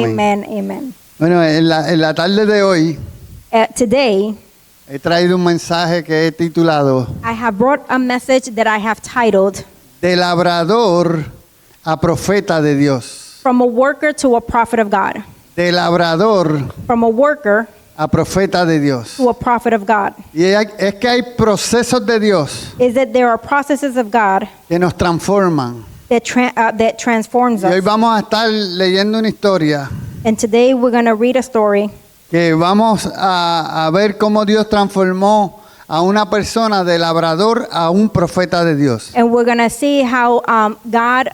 Amen, amen. Bueno, en la tarde de hoy Today, he traído un mensaje que he titulado I have brought a message that I have titled, De labrador a profeta de Dios. From a Worker to a Prophet of God. De labrador From a worker a profeta de Dios. to a prophet of God. Y es que hay procesos de Dios Is that there are processes of God que nos transforman. that transforms Y hoy us. vamos a estar leyendo una historia And today we're going to read a story que vamos a ver cómo Dios transformó a una persona de labrador a un profeta de Dios. and we're going to see how God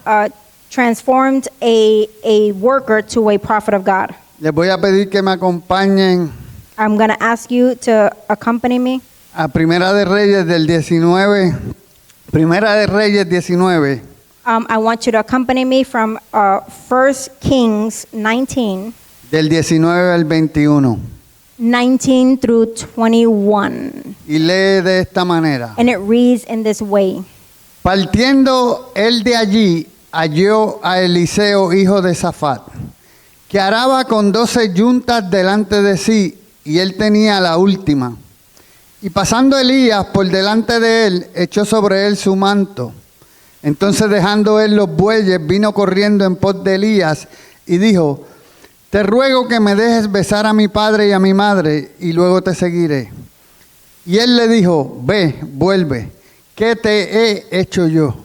transformed a worker to a prophet of God. Les voy a pedir que me acompañen I'm going to ask you to accompany me a Primera de Reyes del 19. Primera de Reyes 19. I want you to accompany me from 1 Kings 19, Del 19 al 21. 19 through 21. Y lee de esta manera. And it reads in this way. Partiendo él de allí, halló a Eliseo, hijo de Safat, que araba con 12 yuntas delante de sí, y él tenía la última. Y pasando Elías por delante de él, echó sobre él su manto. Entonces, dejando él los bueyes, vino corriendo en pos de Elías y dijo: Te ruego que me dejes besar a mi padre y a mi madre, y luego te seguiré. Y él le dijo: Ve, vuelve, ¿qué te he hecho yo?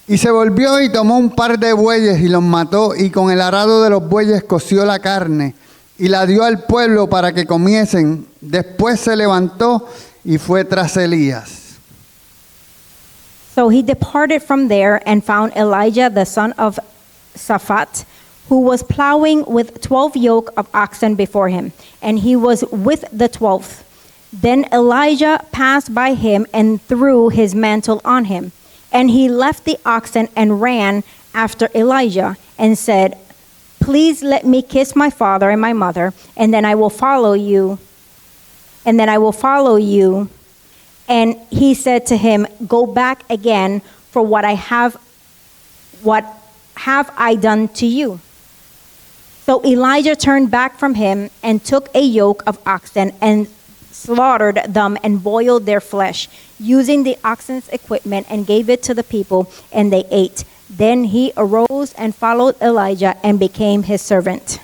Y se volvió y tomó un par de bueyes y los mató, y con el arado de los bueyes coció la carne y la dio al pueblo para que comiesen. Después se levantó y fue tras Elías. So he departed from there and found Elijah the son of Shaphat, who was plowing with 12 yoke of oxen before him, and he was with the 12th. Then Elijah passed by him and threw his mantle on him. And he left the oxen and ran after Elijah and said, Please let me kiss my father and my mother, and then I will follow you. And he said to him, Go back again, for what have I done to you? So Elijah turned back from him and took a yoke of oxen and slaughtered them and boiled their flesh, using the oxen's equipment, and gave it to the people, and they ate. Then he arose and followed Elijah and became his servant.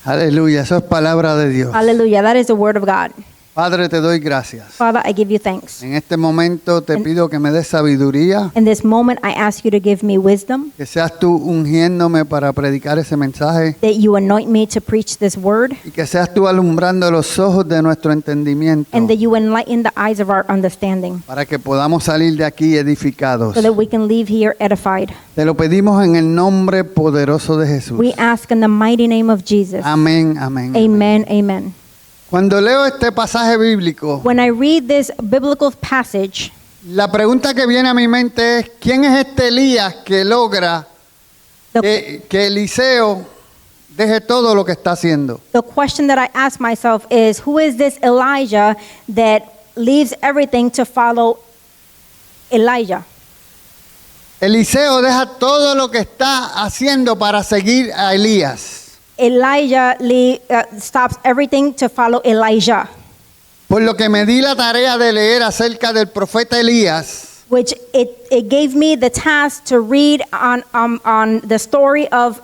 Aleluya, eso es palabra de Dios. Hallelujah. That is the word of God. Padre, te doy gracias. Father, I give you thanks. En este momento te pido que me des sabiduría, In this moment, I ask you to give me wisdom, que seas tú ungiéndome para predicar ese mensaje, that you anoint me to preach this word, y que seas tú alumbrando los ojos de nuestro entendimiento, and that you enlighten the eyes of our understanding, para que podamos salir de aquí edificados. so that we can leave here edified. Te lo pedimos en el nombre poderoso de Jesús. We ask in the mighty name of Jesus. Amén, amén. Amen, amen. Cuando leo este pasaje bíblico, When I read this biblical passage, la pregunta que viene a mi mente es: ¿quién es este Elías que logra the, que Eliseo deje todo lo que está haciendo? the question that I ask myself is, who is this Elijah that leaves everything to follow Elijah? Eliseo deja todo lo que está haciendo para seguir a Elías. Elijah stops everything to follow Elijah, Por lo que me di la tarea de leer acerca del profeta Elías, which it gave me the task to read on the story of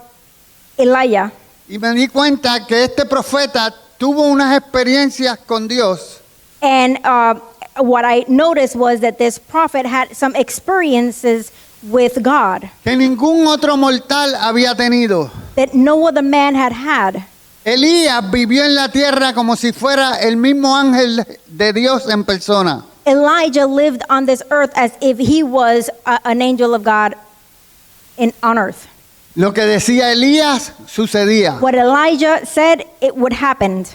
Elijah. y me di cuenta que este profeta tuvo unas experiencias con Dios And what I noticed was that this prophet had some experiences with God que ningún otro mortal había tenido. that no other man had had. Elías vivió en la tierra como si fuera el mismo ángel de Dios en persona. Elijah lived on this earth as if he was an angel of God on earth. Lo que decía Elías sucedía. What Elijah said, it would happen.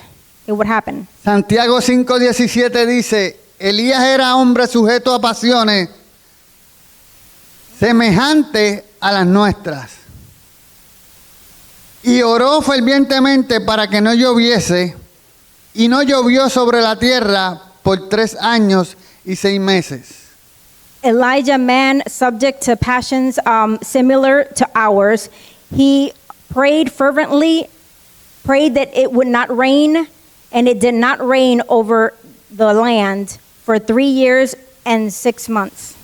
It would happen. Santiago 5:17 dice: Elías era hombre sujeto a pasiones semejantes a las nuestras, y oró fervientemente para que no lloviese, y no llovió sobre la tierra por 3 años y 6 meses. Elijah, man subject to passions similar to ours, he prayed fervently, prayed that it would not rain, and it did not rain over the land for 3 years and 6 months.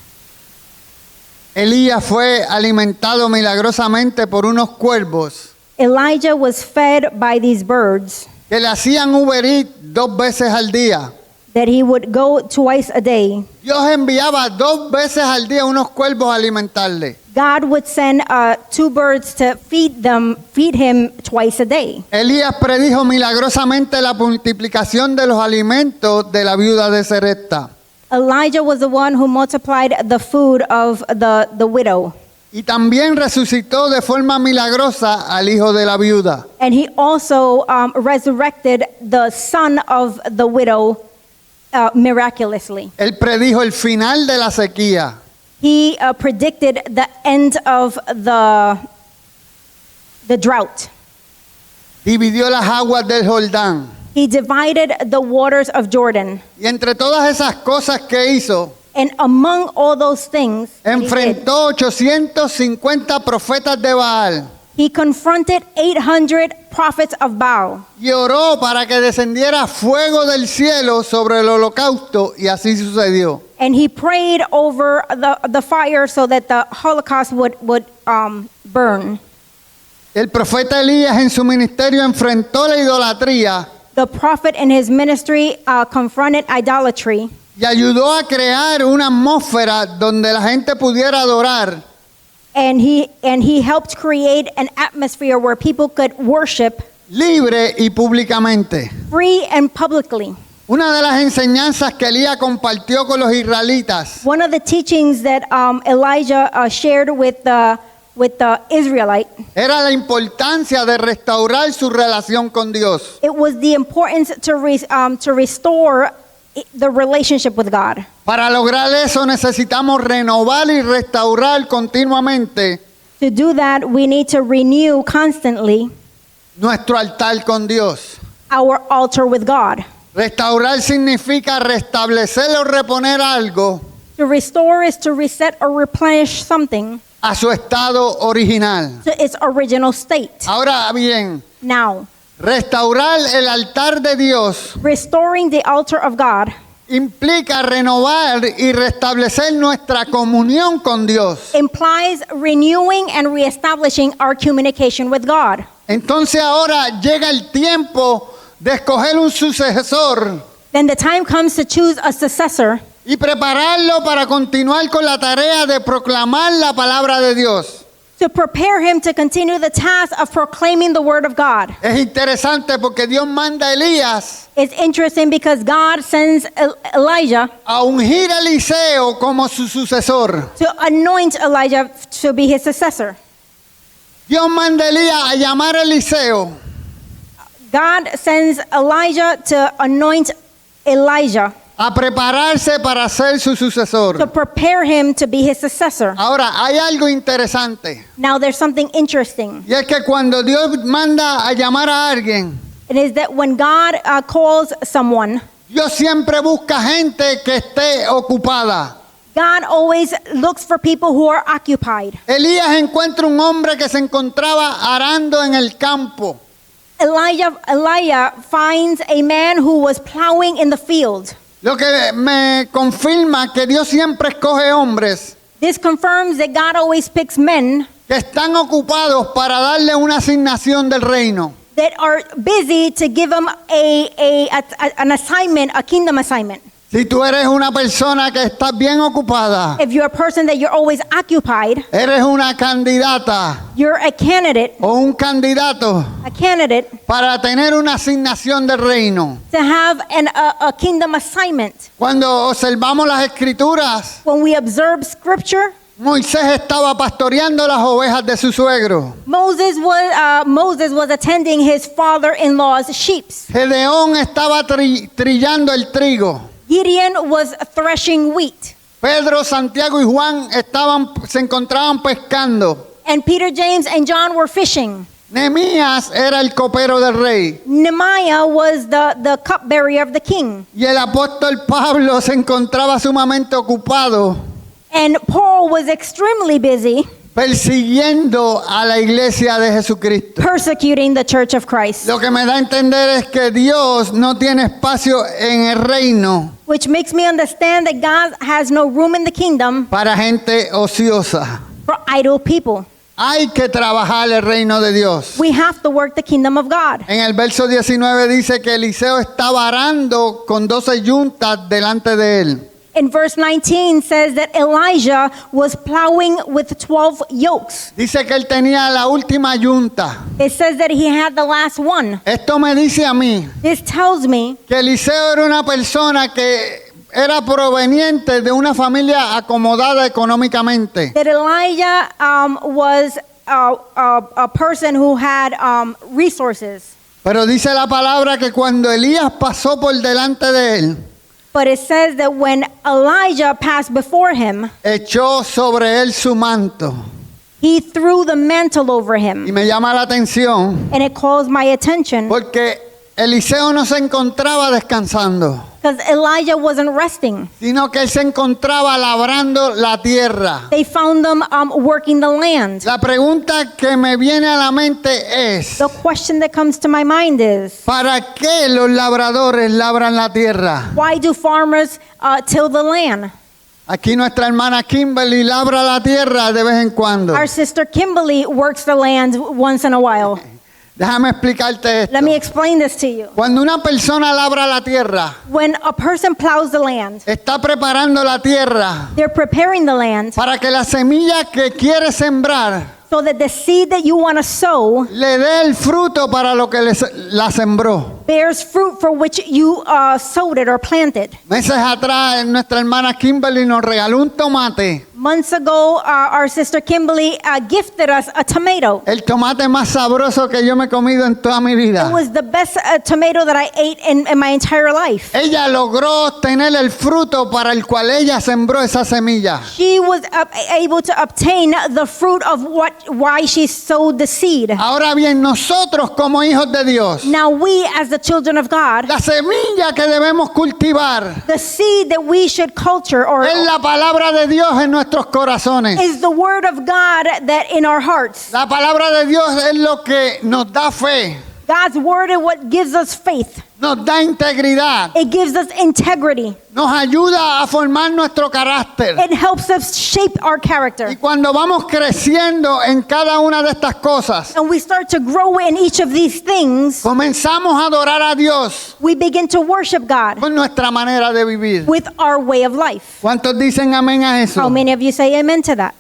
Elías fue alimentado milagrosamente por unos cuervos Elijah was fed by these birds que le hacían Uber Eats 2 veces al día. that he would go twice a day. Dios enviaba 2 veces al día unos cuervos a alimentarle. God would send 2 birds to feed him twice a day. Elías predijo milagrosamente la multiplicación de los alimentos de la viuda de Sarepta. Elijah was the one who multiplied the food of the widow. Y también resucitó de forma milagrosa al hijo de la viuda. And he also resurrected the son of the widow miraculously. Él predijo el final de la sequía. He predicted the end of the drought. Dividió las aguas del Jordán. He divided the waters of Jordan. Y entre todas esas cosas que hizo, And among all those things, that he did, enfrentó 850 profetas de Baal he confronted 800 prophets of Baal. y oró para que descendiera fuego del cielo sobre el holocausto, y así sucedió. And he prayed over the fire so that the Holocaust would burn. El profeta Elías en su ministerio enfrentó la idolatría The prophet in his ministry confronted idolatry y ayudó a crear una atmósfera donde la gente pudiera adorar and he helped create an atmosphere where people could worship libre y públicamente. free and publicly. Una de las enseñanzas que Elías compartió con los israelitas One of the teachings that Elijah shared with the Israelite, era la importancia de restaurar su relación con Dios. it was the importance to restore the relationship with God. Para lograr eso necesitamos renovar y restaurar continuamente To do that, we need to renew constantly nuestro altar con Dios. our altar with God. Restaurar significa restablecer o reponer algo To restore is to reset or replenish something a su estado original. to its original state. Ahora bien, Now, restaurar el altar de Dios restoring the altar of God implica renovar y restablecer nuestra comunión con Dios. implies renewing and reestablishing our communication with God. Entonces ahora llega el tiempo de escoger un sucesor Then the time comes to choose a successor y prepararlo para continuar con la tarea de proclamar la palabra de Dios. to prepare him to continue the task of proclaiming the word of God. Es interesante porque Dios manda a Elías It's interesting because God sends Elijah a ungir a Eliseo como su sucesor. to anoint Elijah to be his successor. Dios manda a Elías a llamar a Eliseo God sends Elijah to anoint Elijah a prepararse para ser su to sucesor. prepare him to be his successor. Ahora, hay algo interesante. Now there's something interesting. Y es que cuando Dios manda a llamar a alguien, It is that when God calls someone, Dios siempre busca gente que esté ocupada. God always looks for people who are occupied. Elías encuentra un hombre que se encontraba arando en el campo. Elijah finds a man who was plowing in the field. Lo que me confirma que Dios siempre escoge hombres This confirms that God always picks men que están ocupados para darle una asignación del reino. that are busy to give them an assignment, a kingdom assignment. Si tú eres una persona que estás bien ocupada, If you're a person that you're always occupied, eres una candidata you're a candidate o un candidato para tener una asignación del reino. to have a kingdom assignment. Cuando observamos las escrituras, When we observe scripture, Moisés estaba pastoreando las ovejas de su suegro. Moses was attending his father-in-law's sheep. Gedeón estaba trillando el trigo. Gideon was threshing wheat. Pedro, Santiago y Juan se encontraban pescando. And Peter, James, and John were fishing. Nehemías era el copero del rey. Nehemiah was the cupbearer of the king. Y el apóstol Pablo se encontraba sumamente ocupado And Paul was extremely busy persiguiendo a la iglesia de Jesucristo. persecuting the church of Christ. Lo que me da a entender es que Dios no tiene espacio en el reino Which makes me understand that God has no room in the kingdom para gente ociosa. for idle people. Hay que trabajar el reino de Dios. We have to work the kingdom of God. En el verso 19 dice que Eliseo estaba arando con 12 yuntas delante de él. In verse 19 says that Elijah was plowing with 12 yokes. Dice que él tenía la última yunta. It says that he had the last one. Esto me dice a mí This tells me que Eliseo era una persona que era proveniente de una familia acomodada económicamente. that Elijah was a person who had resources. Pero dice la palabra que cuando Elías pasó por delante de él, But it says that when Elijah passed before him, echó sobre él su manto. he threw the mantle over Y him. me llama la atención And it calls my attention porque Eliseo no se encontraba descansando, because Elijah wasn't resting. sino que él se encontraba labrando la tierra. They found them working the land. La pregunta que me viene a la mente es, The question that comes to my mind is, ¿para qué los labradores labran la tierra? why do farmers till the land? Aquí nuestra hermana Kimberly labra la tierra de vez en cuando. Our sister Kimberly works the land once in a while. Déjame explicarte esto. Let me explain this to you. Cuando una persona labra la tierra, When a person plows the land, está preparando la tierra they're preparing the land para que la semilla que quiere sembrar so that the seed that you want to sow le dé el fruto para lo que la sembró. bears fruit for which you sowed it or planted. Meses atrás nuestra hermana Kimberly nos regaló un tomate, Months ago, our sister Kimberly gifted us a tomato. el tomate más sabroso que yo me he comido en toda mi It vida. was the best tomato that I ate in my entire life. Ella logró obtener el fruto para el cual ella sembró esa semilla. She was able to obtain the fruit of why she sowed the seed. Ahora bien, nosotros como hijos de Dios, Now we, as the children of God, la semilla que debemos cultivar the seed that we should culture or es la palabra de Dios en nuestros corazones. is the word of God that in our hearts. La palabra de Dios es lo que nos da fe, God's word is what gives us faith. nos da integridad, It gives us integrity. nos ayuda a formar nuestro carácter. It helps us shape our character. Y cuando vamos creciendo en cada una de estas cosas, And we start to grow in each of these things, comenzamos a adorar a Dios we begin to worship God con nuestra manera de vivir. with our way of life. ¿Cuántos dicen amén a How eso? many of you say amen to that?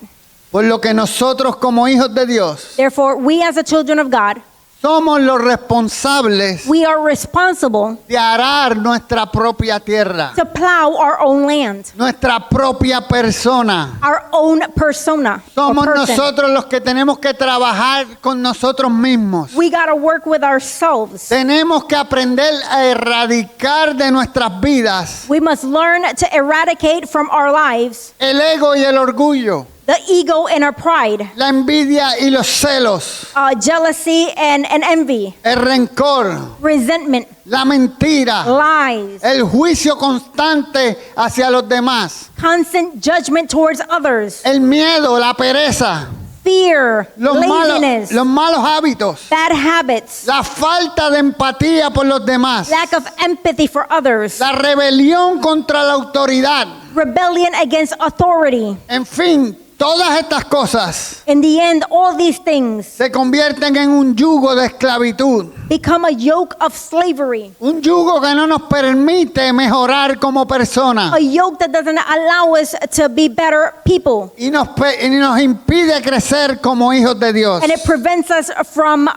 Por lo que nosotros como hijos de Dios Therefore, we as the children of God, somos los responsables we are responsible de arar nuestra propia tierra, to plow our own land, nuestra propia persona. our own persona. or Somos person. nosotros los que tenemos que trabajar con nosotros mismos. We got to work with ourselves. Tenemos que aprender a erradicar de nuestras vidas We must learn to eradicate from our lives el ego y el orgullo, the ego and our pride, la envidia y los celos, jealousy and envy, el rencor, resentment, la mentira, lies, el juicio constante hacia los demás, constant judgment towards others, el miedo, la pereza, fear, los laziness, malos hábitos, bad habits, la falta de empatía por los demás, lack of empathy for others, la rebelión contra la autoridad. rebellion against authority. En fin, todas estas cosas In the end, all these things se convierten en un yugo de esclavitud, become a yoke of slavery, un yugo que no nos permite mejorar como personas a yoke that doesn't allow us to be better people. y nos impide crecer como hijos de Dios. And it prevents us from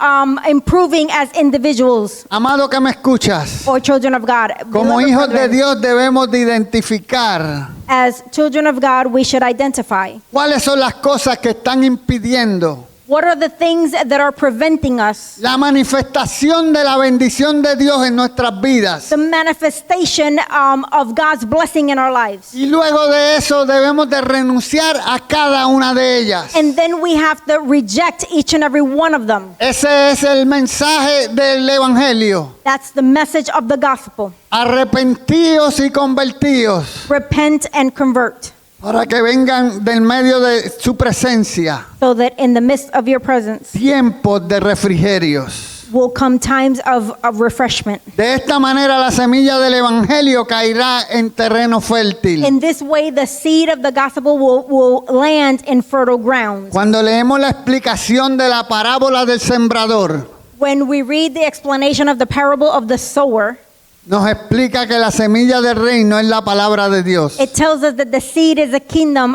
improving as individuals Amado que me escuchas, or children of God. como Beloved hijos de brethren, Dios debemos de identificar as children of God, we should identify cuáles son las cosas que están impidiendo what are the things that are preventing us, la manifestación de la bendición de Dios en nuestras vidas. the manifestation of God's blessing in our lives. Y luego de eso debemos de renunciar a cada una de ellas. And then we have to reject each and every one of them. Ese es el mensaje del Evangelio. That's the message of the gospel. Arrepentíos y convertíos. Repent and convert. para que vengan del medio de su presencia so that in the midst of your presence tiempos de refrigerios. will come times of refreshment. De esta manera la semilla del evangelio caerá en terreno fértil. In this way, the seed of the gospel will land in fertile ground. Cuando leemos la explicación de la parábola del sembrador, When we read the explanation of the parable of the sower, nos explica que la semilla del reino es la palabra de Dios. it tells us that the seed is a kingdom.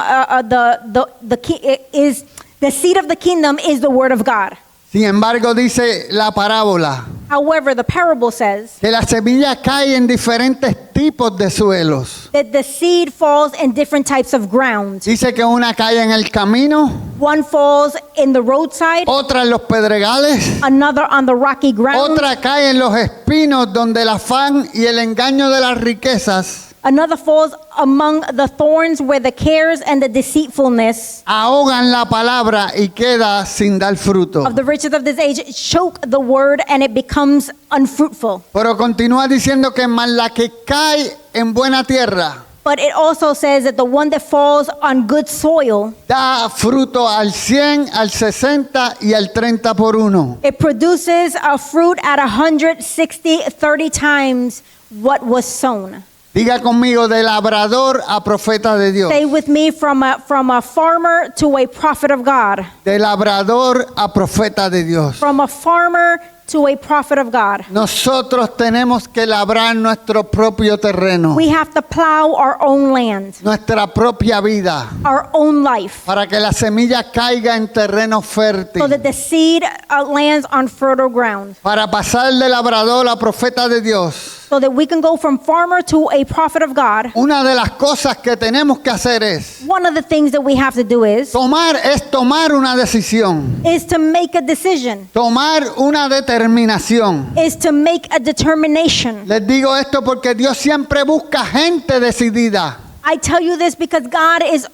The seed of the kingdom is the word of God. Sin embargo, dice la parábola However, the parable says que la semilla cae en diferentes tipos de suelos. that the seed falls in different types of ground. Dice que una cae en el camino, One falls in the roadside, otra en los pedregales, another on the rocky ground, otra cae en los espinos donde el afán y el engaño de las riquezas another falls among the thorns where the cares and the deceitfulness ahogan la palabra y queda sin dar fruto. of the riches of this age choke the word and it becomes unfruitful. Pero continúa diciendo que más la que cae en buena tierra But it also says that the one that falls on good soil, da fruto al 100, al 60 y al 30 por uno. it produces a fruit at 160, 30 times what was sown. Diga conmigo, de labrador a profeta de Dios. Say with me, from a farmer to a prophet of God. De labrador a profeta de Dios. From a farmer to a prophet of God. Nosotros tenemos que labrar nuestro propio terreno, We have to plow our own land, nuestra propia vida, our own life, para que la semilla caiga en terreno so fértil. that the seed lands on fertile ground, Para pasar de labrador a profeta de Dios, so that we can go from farmer to a prophet of God. una de las cosas que tenemos que hacer es One of the things that we have to do is tomar una decisión, to make a decision, tomar una determinación. is to make a determination. Les digo esto porque Dios siempre busca gente decidida. I tell you this because God is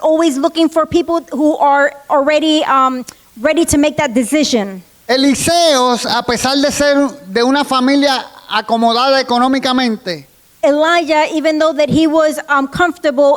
always looking for people who are already ready to make that decision. Eliseos, a pesar de ser de una familia acomodada económicamente, Elijah, even though that he was comfortable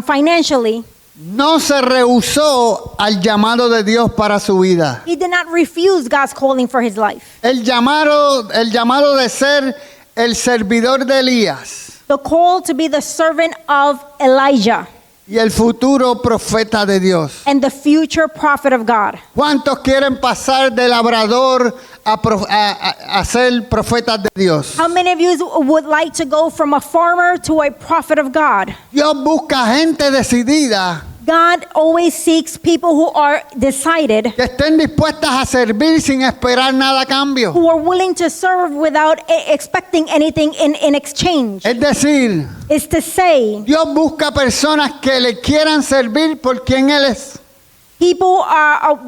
financially, no se rehusó al llamado de Dios para su vida. he did not refuse God's calling for his life. El llamado de ser el servidor de Elías The call to be the servant of Elijah y el futuro profeta de Dios. and the future prophet of God. ¿Cuántos quieren pasar de labrador a ser profetas de Dios? How many of you would like to go from a farmer to a prophet of God? Dios busca gente decidida God always seeks people who are decided, que estén dispuestas a servir sin esperar nada a cambio. who are willing to serve without expecting anything in exchange. Es decir, Is to say, Dios busca personas que le quieran servir por quien Él es, people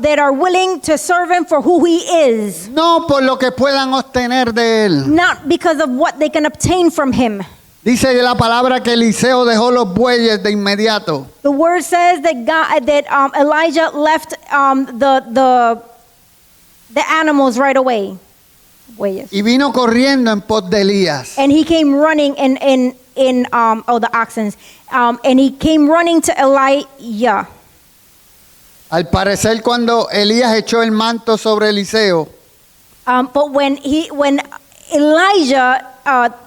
that are willing to serve him for who he is, no por lo que puedan obtener de Él. not because of what they can obtain from him. Dice la palabra que Eliseo dejó los bueyes de inmediato. The word says that Elijah left the animals right away. Bueyes. Y vino corriendo en pos de Elías. And he came running the oxen. And he came running to Elijah. Al parecer, cuando Elías echó el manto sobre Eliseo, But when Elijah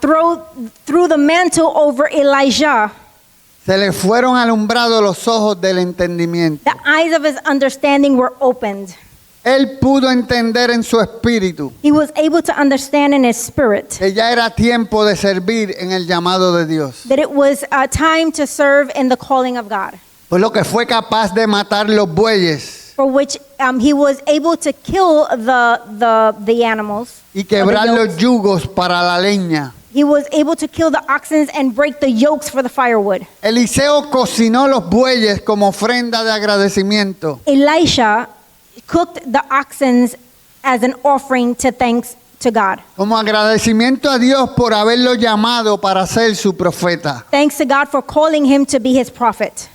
threw the mantle over Elijah, se le fueron alumbrados los ojos del entendimiento. the eyes of his understanding were opened. Él pudo entender en su espíritu He was able to understand in his spirit que ya era tiempo de servir en el llamado de Dios. that it was time to serve in the calling of God, Por lo que fue capaz de matar los bueyes for which he was able to kill the animals. y quebrar or the los yokes. yugos para la leña. He was able to kill the oxen and break the yokes for the firewood. Eliseo cocinó los bueyes como ofrenda de agradecimiento. Elisha cooked the oxen as an offering to thanks to God. Como agradecimiento a Dios por haberlo llamado para ser su profeta. Thanks to God for calling him to be his prophet.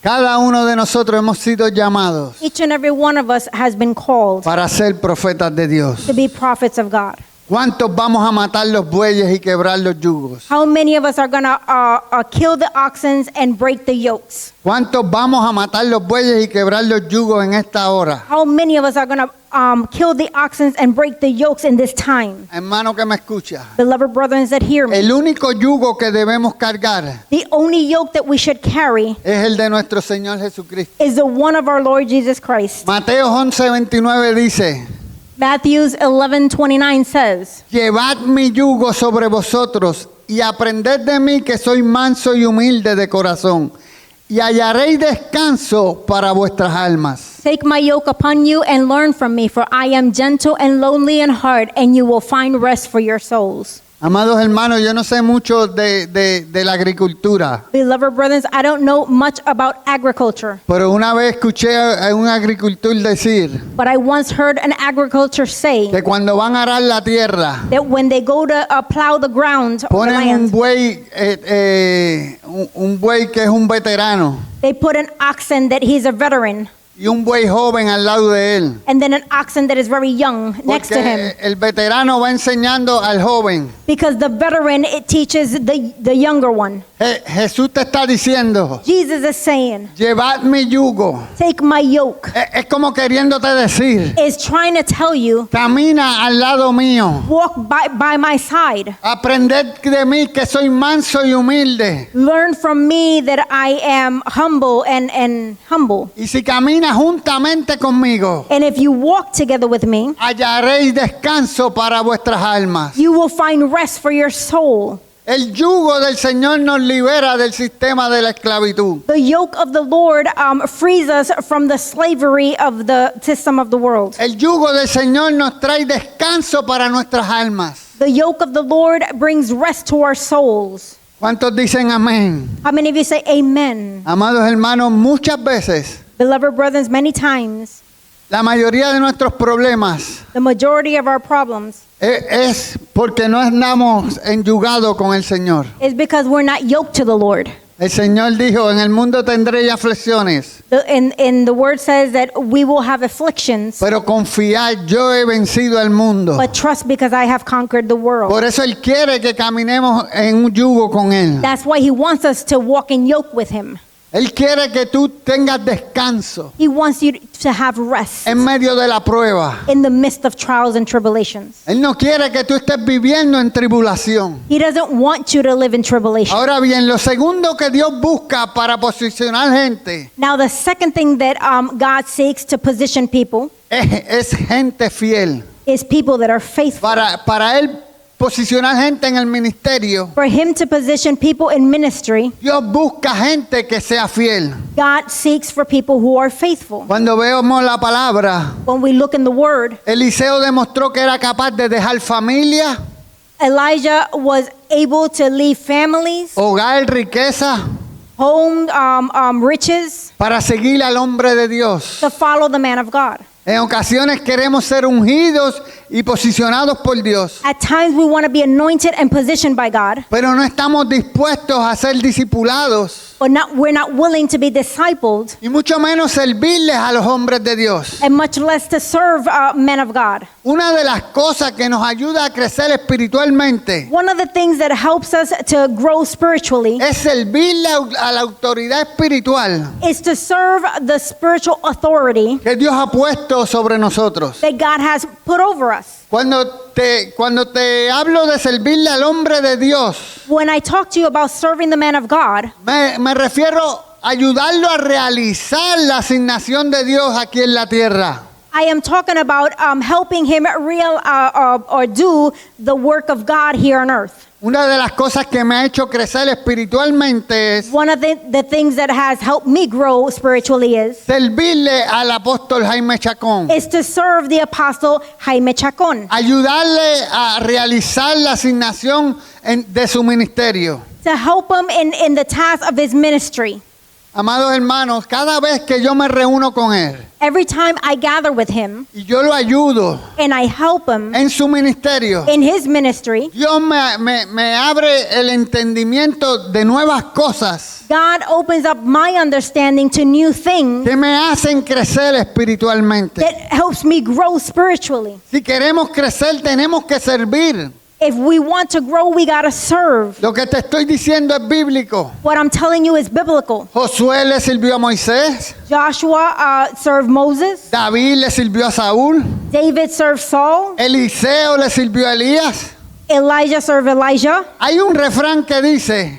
Cada uno de nosotros hemos sido llamados Each and every one of us has been called para ser profetas de Dios. to be prophets of God. ¿Cuántos vamos a matar los bueyes y quebrar los yugos? How many of us are going to kill the oxen and break the yokes? ¿Cuántos vamos a matar los bueyes y quebrar los yugos en esta hora? How many of us are going to kill the oxen and break the yokes in this time? Hermano que me escucha, Beloved brothers that hear me, el único yugo que debemos cargar the only yoke that we should carry es el de nuestro Señor Jesucristo. is the one of our Lord Jesus Christ. Mateo 11:29 dice, Matthew 11:29 says, llevad mi yugo sobre vosotros y aprended de mí que soy manso y humilde de corazón, y hallaréis descanso para vuestras almas. take my yoke upon you and learn from me, for I am gentle and lowly in heart, and you will find rest for your souls. Amados hermanos, yo no sé mucho de la agricultura, Beloved brothers, I don't know much about agriculture, pero una vez escuché a un agricultor decir but I once heard an agriculture say que cuando van a arar la tierra, that when they go to plow the ground or the ponen land, un buey que es un veterano they put an oxen that he's a veteran, y un buey joven al lado de él. and then an oxen that is very young next to him. Porque el veterano va enseñando al joven. Because the veteran, it teaches the younger one. Jesús te está diciendo, Jesus is saying, llevad mi yugo. take my yoke. Es como queriéndote decir, Is trying to tell you, camina al lado mío. walk by my side. Aprended de mí que soy manso y humilde. Learn from me that I am humble and humble. Y si camina juntamente conmigo, And if you walk together with me, hallaréis descanso para vuestras almas. you will find rest for your soul. El yugo del Señor nos libera del sistema de la esclavitud. The yoke of the Lord frees us from the slavery of the system of the world. El yugo del Señor nos trae descanso para nuestras almas. The yoke of the Lord brings rest to our souls. ¿Cuántos dicen amén? How many of you say amen? Amados hermanos, muchas veces Beloved brothers, many times, la mayoría de nuestros problemas the majority of our problems es porque no andamos enyugados con el Señor. is because we're not yoked to the Lord. El Señor dijo, en el mundo tendréis aflicciones, In the word says that we will have afflictions, pero confiad, yo he vencido al mundo. but trust because I have conquered the world. Por eso Él quiere que caminemos en un yugo con Él. That's why he wants us to walk in yoke with him. Él quiere que tú tengas descanso He wants you to have rest en medio de la prueba. in the midst of trials and tribulations. Él no quiere que tú estés viviendo en tribulación. He doesn't want you to live in tribulation. Ahora bien, lo segundo que Dios busca para posicionar gente Now, the second thing that God seeks to position people es gente fiel. is people that are faithful. Para Él posicionar gente en el ministerio, For him to position people in ministry, Dios busca gente que sea fiel. God seeks for people who are faithful. Cuando vemos la palabra, When we look in the word, Eliseo demostró que era capaz de dejar familia, Elijah was able to leave families, hogar, riqueza, home, riches, para seguir al hombre de Dios. to follow the man of God. En ocasiones queremos ser ungidos y posicionados por Dios, At times we want to be anointed and positioned by God, pero no estamos dispuestos a ser discipulados but we're not willing to be discipled, y mucho menos servirles a los hombres de Dios. and much less to serve men of God. Una de las cosas que nos ayuda a crecer espiritualmente One of the things that helps us to grow spiritually es servirle a la autoridad espiritual is to serve the spiritual authority que Dios ha puesto sobre nosotros. that God has put over us. Cuando te hablo de servirle al hombre de Dios, When I talk to you about serving the man of God, me refiero a ayudarlo a realizar la asignación de Dios aquí en la tierra. I am talking about helping him or do the work of God here on earth. Una de las cosas que me ha hecho crecer espiritualmente es One of the things that has helped me grow spiritually is servirle al apóstol Jaime Chacón, to serve the apostle Jaime Chacón, ayudarle a realizar la asignación de su ministerio. to help him in the task of his ministry. Amados hermanos, cada vez que yo me reúno con él Every time I gather with him y yo lo ayudo and I help him en su ministerio, in his ministry, Dios me abre el entendimiento de nuevas cosas God opens up my understanding to new things que me hacen crecer espiritualmente. that helps me grow spiritually. Si queremos crecer, tenemos que servir. If we want to grow, we got to serve. Lo que te estoy diciendo es bíblico. What I'm telling you is biblical. Josué le sirvió a Moisés, Joshua served Moses. David le sirvió a Saúl, David served Saul. Eliseo le sirvió a Elías. Elijah served Elijah. Hay un refrán que dice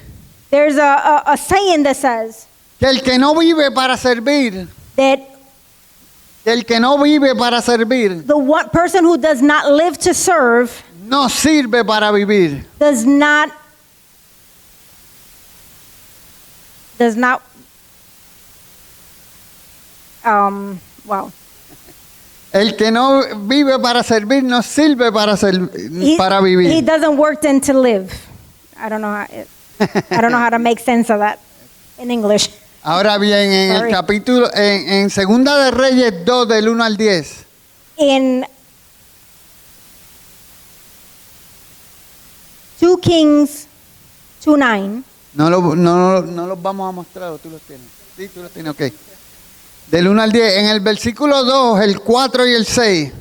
There's a saying that says que el que no vive para servir, that el que no vive para servir, the one person who does not live to serve no sirve para vivir. does not wow. El que no vive para servir no sirve para para He vivir. doesn't work then to live. I don't know how to make sense of that in English. Ahora bien, en Sorry. el capítulo, en Segunda de Reyes 2, del 1 al 10, In 2 Kings 2:9, no los vamos a mostrar, ¿o tú los tienes? Sí, tú los tienes, ok. Del 1 al 10, en el versículo 2, el 4 y el 6,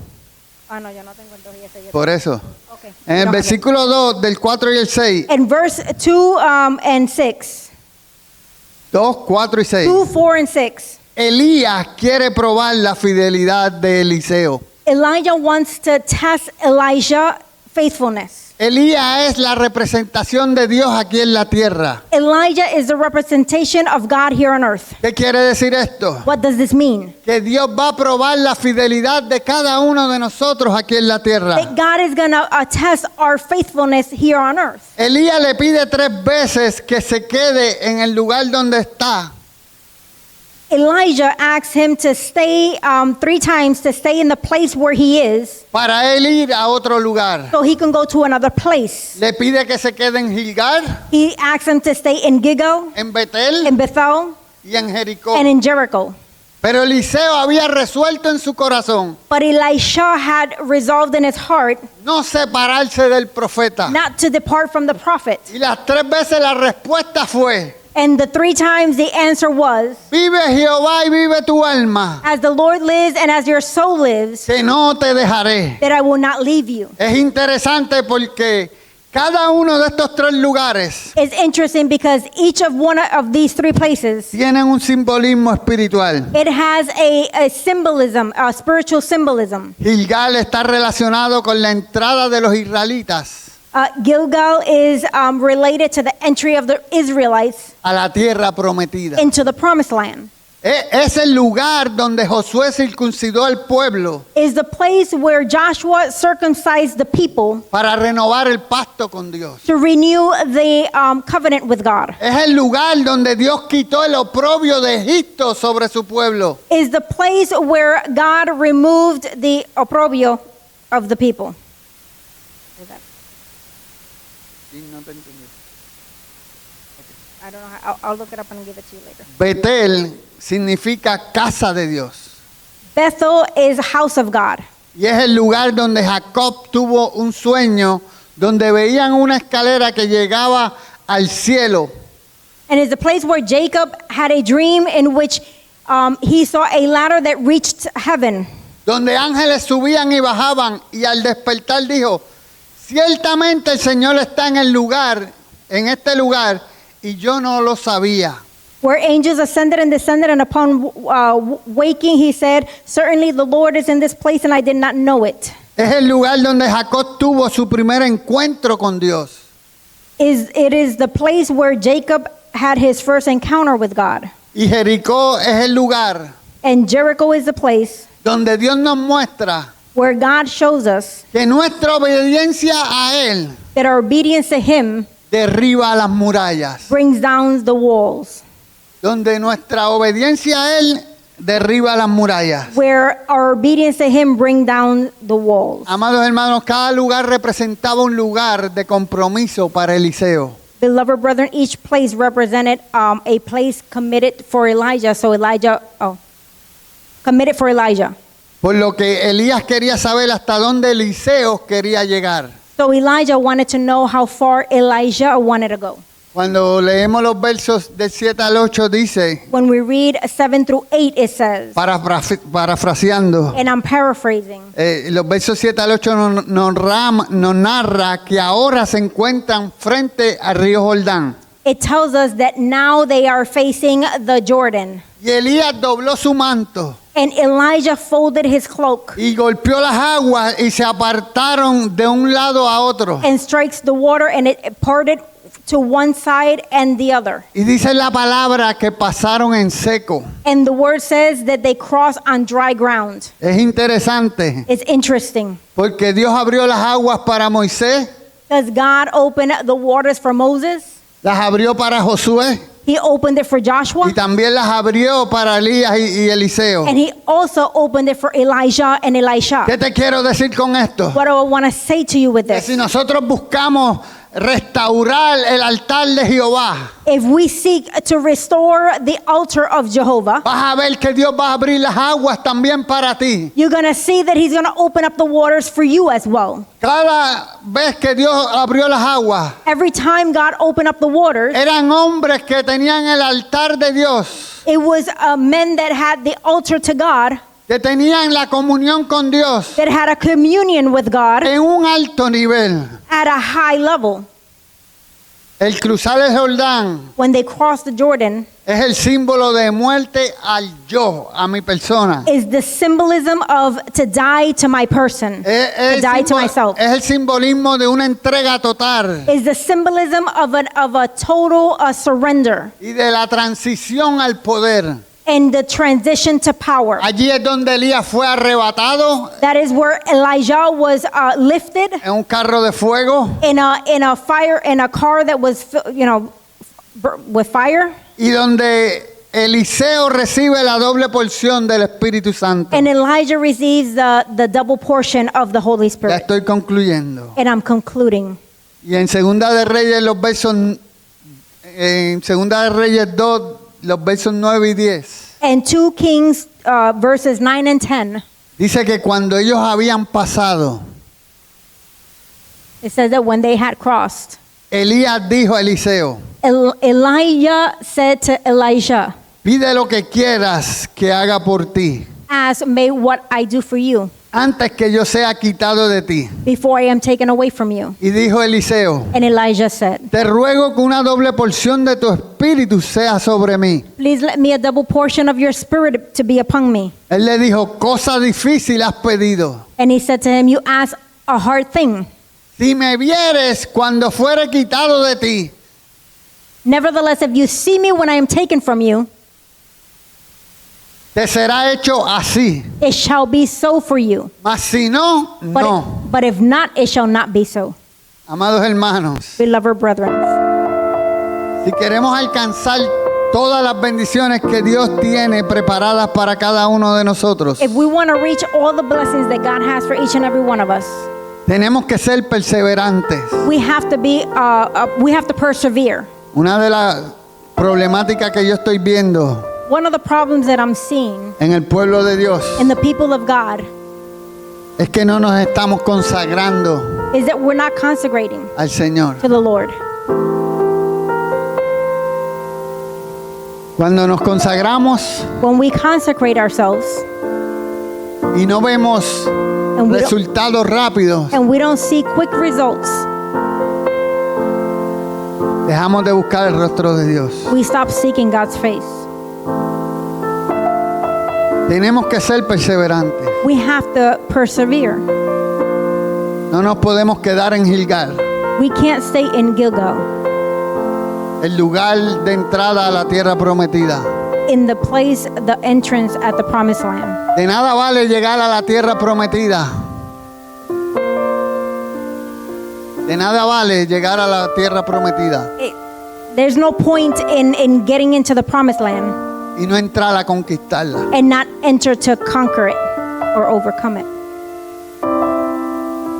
no, yo no tengo el 2 y ese. por eso. Okay. En el versículo 2, del 4 y el 6, In verse 2 and 6, 2, 4 y 6, 2, 4 and 6, Elías quiere probar la fidelidad de Eliseo. Elijah wants to test Elijah's faithfulness. Elías es la representación de Dios aquí en la tierra. Elijah is the representation of God here on earth. ¿Qué quiere decir esto? What does this mean? Que Dios va a probar la fidelidad de cada uno de nosotros aquí en la tierra. That God is going to test our faithfulness here on earth. Elías le pide 3 veces que se quede en el lugar donde está. Elijah asks him to stay 3 times, to stay in the place where he is, Para él ir a otro lugar. so he can go to another place. Le pide que se quede en Gilgal, He asks him to stay in Gilgal, en Betel in Bethel, y en Jericó. and in Jericho. Pero Eliseo había resuelto en su corazón But Elisha had resolved in his heart no separarse del profeta. not to depart from the prophet. Y las 3 veces la respuesta fue: And the 3 times the answer was, vive Jehová y vive tu alma, as the Lord lives and as your soul lives, que no te dejaré. that I will not leave you. Es interesante porque cada uno de estos 3 lugares It's interesting because each of one of these 3 places, tienen un simbolismo espiritual. it has a symbolism, a spiritual symbolism. Gilgal está relacionado con la entrada de los israelitas Gilgal is related to the entry of the Israelites a la tierra prometida. into the promised land. Es el lugar donde Josué circuncidó al pueblo Is the place where Joshua circumcised the people para renovar el pacto con Dios. to renew the covenant with God. Es el lugar donde Dios quitó el oprobio de Egipto sobre su pueblo. Is the place where God removed the oprobio of the people. I don't know how, I'll look it up and give it to you later. Betel significa casa de Dios. Bethel is house of God. Y es el lugar donde Jacob tuvo un sueño, donde veían una escalera que llegaba al cielo. And is the place where Jacob had a dream in which he saw a ladder that reached heaven. Donde ángeles subían y bajaban, y al despertar dijo: ciertamente el Señor está en el lugar, en este lugar, y yo no lo sabía. Where angels ascended and descended, and upon waking he said, certainly the Lord is in this place and I did not know it. Es el lugar donde Jacob tuvo su primer encuentro con Dios. It is the place where Jacob had his first encounter with God. Y Jericó es el lugar And Jericho is the place donde Dios nos muestra where God shows us que nuestra obediencia a Él that our obedience to him derriba las murallas. brings down the walls. Donde nuestra obediencia a Él derriba las murallas. Where our obedience to him bring down the walls. Amados hermanos, cada lugar representaba un lugar de compromiso para Eliseo. Beloved brethren, each place represented a place committed for Elijah. So committed for Elijah. Por lo que Elías quería saber hasta dónde Eliseo quería llegar. So Elijah wanted to know how far Elijah wanted to go. Cuando leemos los versos del 7 al 8 dice, When we read 7 through 8, it says, parafraseando, and I'm paraphrasing, los versos 7 al 8 nos narra que ahora se encuentran frente al río Jordán. it tells us that now they are facing the Jordan. Y Elías dobló su manto And Elijah folded his cloak y golpeó las aguas y se apartaron de un lado a otro. and strikes the water, and it parted to one side and the other. Y dice la palabra que pasaron en seco. And the word says that they crossed on dry ground. Es interesante It's interesting. porque Dios abrió las aguas para Moisés, Does God open the waters for Moses? las abrió para Josué He opened it for Joshua. y también las abrió para Elías y Eliseo. And he also opened it for Elijah and Elisha. ¿Qué te quiero decir con esto? What do I want to say to you with Que this? si nosotros buscamos restaurar el altar de Jehová, If we seek to restore the altar of Jehovah, vas a ver que Dios va a abrir las aguas también para ti. you're going to see that he's going to open up the waters for you as well. Cada vez que Dios abrió las aguas, Every time God opened up the waters, eran hombres que tenían el altar de Dios, it was men that had the altar to God, que tenían la comunión con Dios that had a communion with God en un alto nivel. at a high level. El cruzar el Jordán When they crossed the Jordan, es el símbolo de muerte al yo, a mi persona. is the symbolism of to die to my person, to die to myself. Es el simbolismo de una entrega total Is the symbolism of a total surrender y de la transición al poder. and the transition to power. Allí es donde Elías fue arrebatado That is where Elijah was lifted en un carro de fuego in a car that was with fire, y donde Eliseo recibe la doble porción del Espíritu Santo. and Elijah receives the double portion of the Holy Ya Spirit. estoy concluyendo. And I'm concluding. Y en Segunda de Reyes en Segunda de Reyes 2, los versos 9 y 10. And 2 Kings verses 9 and 10, Dice que cuando ellos habían pasado, it says that when they had crossed, Elías dijo a Eliseo, Elijah said to Elisha, pide lo que quieras que haga por ti, ask me what I do for you antes que yo sea quitado de ti. before I am taken away from you. Y dijo Eliseo, And Elijah said, te ruego que una doble porción de tu espíritu sea sobre mí. please let me a double portion of your spirit to be upon me. Él le dijo, cosa difícil has pedido. And he said to him, you ask a hard thing. Si me vieres cuando fuere quitado de ti, Nevertheless, if you see me when I am taken from you, te será hecho así. it shall be so for you. Mas si no, But, no. but if not, it shall not be so. Amados hermanos, Beloved brethren, si queremos alcanzar todas las bendiciones que Dios tiene preparadas para cada uno de nosotros, if we want to reach all the blessings that God has for each and every one of us, tenemos que ser perseverantes. we have to persevere. Una de las problemáticas que yo estoy viendo One of the problems that I'm seeing en el pueblo de Dios in the people of God es que no nos estamos consagrando is that we're not consecrating al Señor. to the Lord. Cuando nos consagramos When we consecrate ourselves y no vemos and we don't, resultados rápidos, and we don't see quick results, dejamos de buscar el rostro de Dios. we stop seeking God's face. Tenemos que ser perseverantes. We have to persevere. No nos podemos quedar en Gilgal, We can't stay in Gilgal, el lugar de entrada a la tierra prometida. in the place, the entrance at the promised land. De nada vale llegar a la tierra prometida. De nada vale llegar a la tierra prometida There's no point in getting into the promised land y no entrar a conquistarla. and not enter to conquer it or overcome it.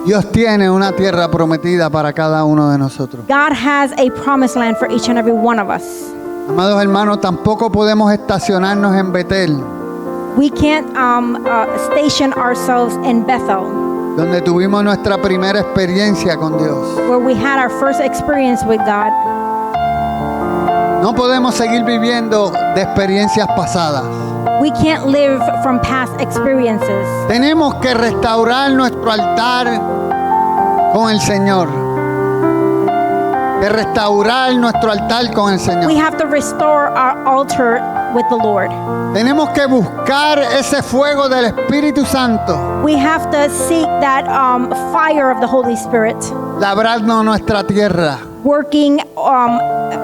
Dios tiene una tierra prometida para cada uno de nosotros. God has a promised land for each and every one of us. Amados hermanos, tampoco podemos estacionarnos en Betel, We can't station ourselves in Bethel, donde tuvimos nuestra primera experiencia con Dios. where we had our first experience with God. No podemos seguir viviendo de experiencias pasadas. We can't live from past experiences. Tenemos que restaurar nuestro altar con el Señor. De restaurar nuestro altar con el We Señor. have to restore our altar with the Lord. Tenemos que buscar ese fuego del Espíritu Santo, We have to seek that fire of the Holy Spirit labrando nuestra tierra, working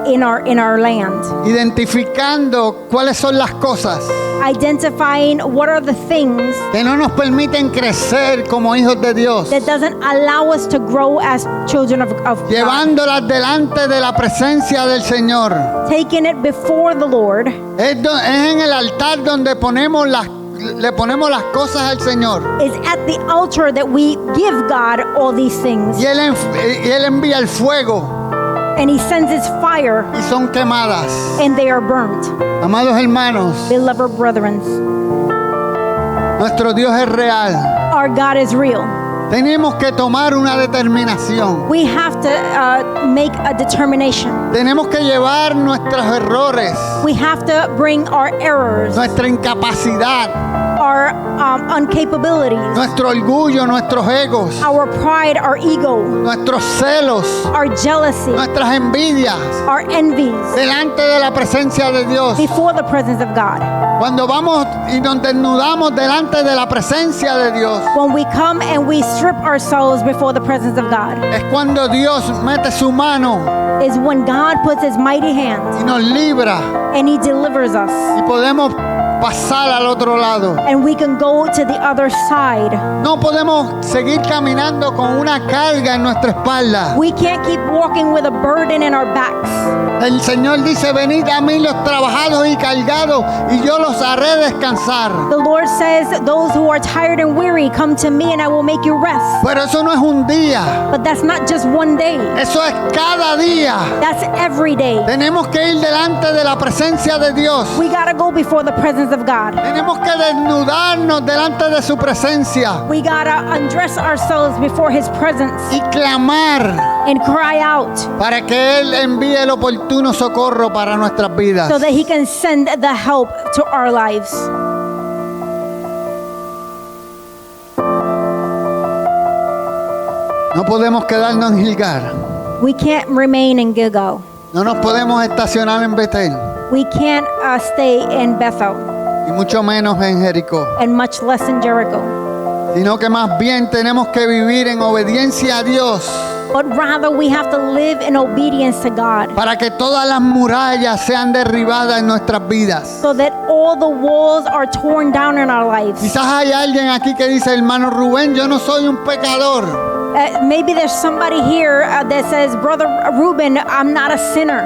in our land, identificando cuáles son las cosas identifying what are the things que no nos permiten crecer como hijos de Dios, that doesn't allow us to grow as children of God. llevándolas delante de la presencia del Señor. Taking it before the Lord. Es en el altar donde le ponemos las cosas al Señor. Is at the altar that we give God all these things. Y Él envía el fuego And He sends His fire y son quemadas. and they are burnt. Amados hermanos, Beloved brethren, nuestro Dios es real. our God is real. Tenemos que tomar una determinación. We have to make a determination. Tenemos que llevar nuestros errores, We have to bring our errors, nuestra incapacidad, our uncapabilities, nuestro orgullo, nuestros egos, our pride, our ego, nuestros celos, our jealousy, nuestras envidias our envies delante de la presencia de Dios. before the presence of God. Cuando vamos y nos desnudamos delante de la presencia de Dios, When we come and we strip ourselves before the presence of God, es cuando Dios mete su mano is when God puts His mighty hand y nos libra and He delivers us, y podemos pasar al otro lado. and we can go to the other side. No podemos seguir caminando con una carga en nuestra espalda. We can't keep walking with a burden in our backs. El Señor dice, venid a mí los trabajados y cargados y yo los haré descansar. The Lord says, those who are tired and weary, come to me and I will make you rest. Pero eso no es un día, But that's not just one day. eso es cada día. That's every day. Tenemos que ir delante de la presencia de Dios. We gotta go before the presence of God. Tenemos que desnudarnos delante de su presencia We gotta undress ourselves before His presence y clamar and cry out para que Él envíe el oportuno socorro para nuestras vidas. so that He can send the help to our lives. No podemos quedarnos en Gilgal. We can't remain in Gilgal. No nos podemos estacionar en Betel We can't stay in Bethel, y mucho menos en Jericó, and much less in Jericho. sino que más bien tenemos que vivir en obediencia a Dios But rather we have to live in obedience to God para que todas las murallas sean derribadas en nuestras vidas. so that all the walls are torn down in our lives. Quizás hay alguien aquí que dice, hermano Rubén, yo no soy un pecador. Maybe there's somebody here that says, Brother Reuben, I'm not a sinner.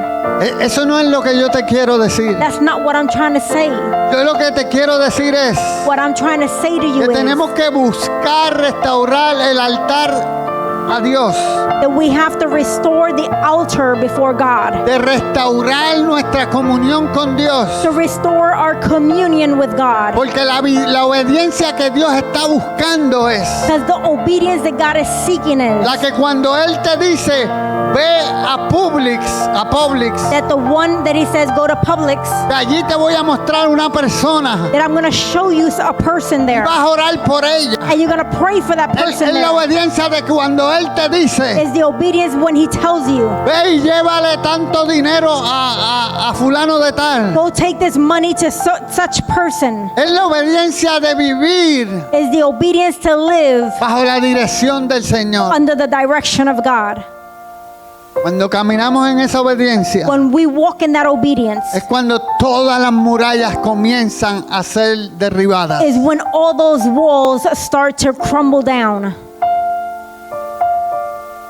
Eso no es lo que yo te quiero decir. That's not what I'm trying to say. Yo lo que te quiero decir es What I'm trying to say to you que is tenemos que buscar restaurar el altar a Dios, that we have to restore the altar before God, de restaurar nuestra comunión con Dios, to restore our communion with God. porque la obediencia que Dios está buscando es Because the obedience that God is seeking is la que cuando Él te dice, ve a Publix, that the one that He says, go to Publix, de allí te voy a mostrar una persona, that I'm going to show you a person there. vas a orar por ella. And you're going to pray for that person Es la there. obediencia de cuando Él te dice, Is the obedience when He tells you, ve y llévale tanto dinero a fulano de tal. go take this money to such person. Es la obediencia de vivir Is the obedience to live bajo la dirección del Señor. under the direction of God. Cuando caminamos en esa obediencia, When we walk in that obedience es cuando todas las murallas comienzan a ser derribadas. is when all those walls start to crumble down.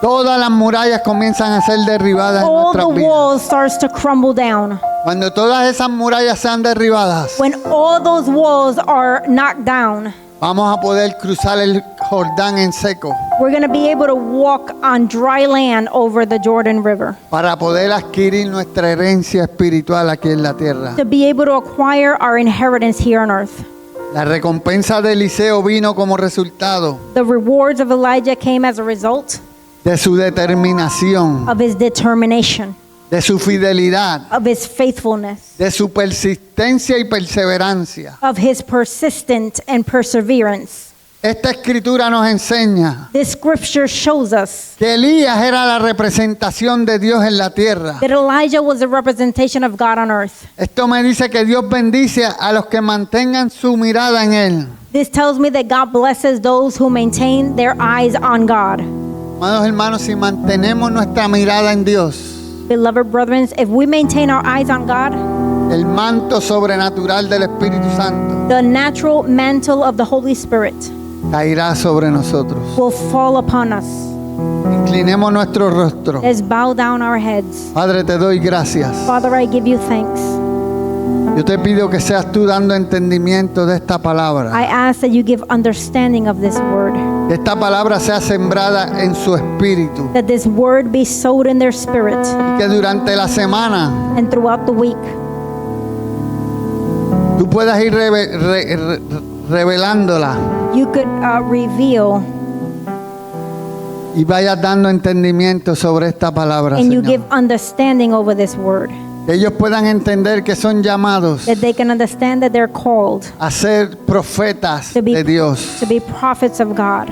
Todas las murallas comienzan a ser derribadas en All the nuestras vidas. walls starts to crumble down. Cuando todas esas murallas sean derribadas, When all those walls are knocked down, vamos a poder cruzar el Jordán en seco. We're going to be able to walk on dry land over the Jordan River, para poder adquirir nuestra herencia espiritual aquí en la tierra. to be able to acquire our inheritance here on earth. La recompensa de Eliseo vino como resultado The rewards of Elijah came as a result de su determinación, of his determination, de su fidelidad, of his faithfulness, de su persistencia y perseverancia. of his persistent and perseverance. Esta escritura nos enseña This scripture shows us que Elías era la representación de Dios en la tierra. that Elijah was a representation of God on earth. Esto me dice que Dios bendice a los que mantengan su mirada en Él. This tells me that God blesses those who maintain their eyes on God. Amados hermanos, si mantenemos nuestra mirada en Dios, Beloved brethren, if we maintain our eyes on God, el manto sobrenatural del Espíritu Santo the natural mantle of the Holy Spirit caerá sobre nosotros. will fall upon us. Inclinemos nuestro rostro. Let's bow down our heads. Padre, te doy gracias. Father, I give you thanks. Yo te pido que seas tú dando entendimiento de esta I palabra. ask that you give understanding of this word, Que esta palabra sea sembrada en su espíritu. that this word be sowed in their spirit, Que durante la semana and throughout the week, tú puedas ir revelándola you could reveal y vayas dando entendimiento sobre esta palabra, and you Señor. give understanding over this word, Que ellos puedan entender que son llamados that they can understand that they're called a ser profetas to be, de Dios. to be prophets of God.